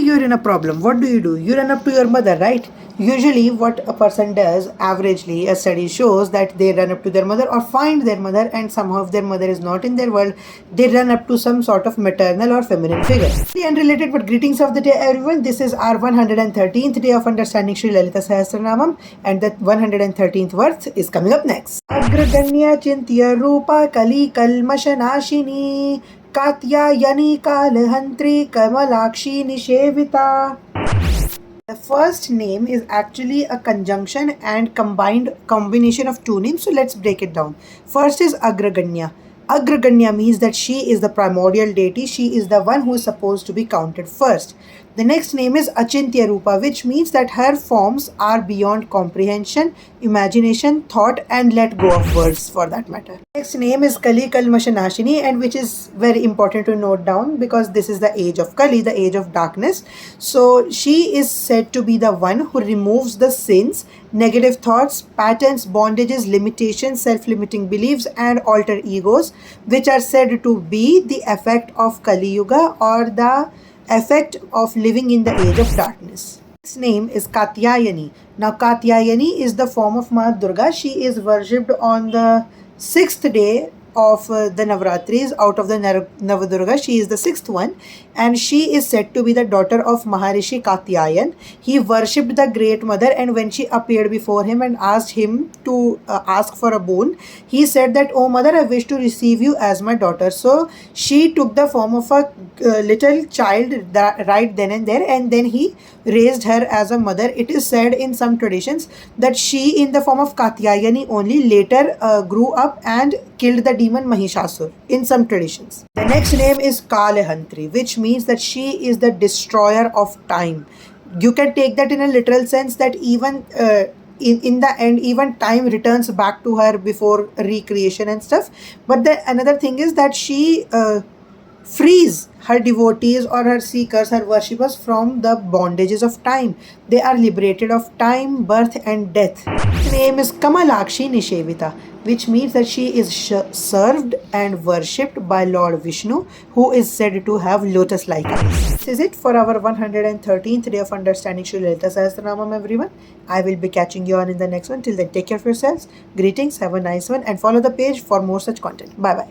you're in a problem, what do? You run up to your mother, right? Usually, what a person does, averagely, a study shows that they run up to their mother or find their mother, and somehow, if their mother is not in their world, they run up to some sort of maternal or feminine figure. Unrelated, but greetings of the day, everyone. This is our 113th day of understanding Sri Lalita Sahasranamam, and the 113th verse is coming up next. Agraganya Chintya Rupa Kali Kalmashanashini Katyayani Kalahantri Kamalakshi Nishevita. The first name is actually a conjunction and combined combination of two names. So let's break it down. First is Agraganya. Agraganya means that she is the primordial deity. She is the one who is supposed to be counted first. The next name is Achintya Rupa, which means that her forms are beyond comprehension, imagination, thought, and let go of words for that matter. Next name is Kali Kalmashanashini, and which is very important to note down because this is the age of Kali, the age of darkness. So she is said to be the one who removes the sins, negative thoughts, patterns, bondages, limitations, self-limiting beliefs, and alter egos, which are said to be the effect of Kali Yuga or the effect of living in the age of darkness. Its name is Katyayani. Now Katyayani is the form of Ma Durga. She is worshipped on the 6th day of the Navratris. Out of the Navadurga, she is the 6th one, and she is said to be the daughter of Maharishi Katyayan. He worshipped the Great Mother, and when she appeared before him and asked him to ask for a boon, he said that, "Oh mother, I wish to receive you as my daughter." So she took the form of a little child right then and there, and then he raised her as a mother. It is said in some traditions that she, in the form of Katyayani only, later grew up and killed the demon Mahishasur in some traditions. The next name is Kalahantri, which means that she is the destroyer of time. You can take that in a literal sense that even in the end, even time returns back to her before recreation and stuff. But another thing is that she frees her devotees or her seekers, her worshippers from the bondages of time. They are liberated of time, birth and death. Her name is Kamalakshi Nishevita, which means that she is served and worshipped by Lord Vishnu, who is said to have lotus-like eyes. This is it for our 113th day of understanding Sri Lalita Sahasranamam, everyone. I will be catching you on in the next one. Till then, take care of yourselves. Greetings, have a nice one, and follow the page for more such content. Bye-bye.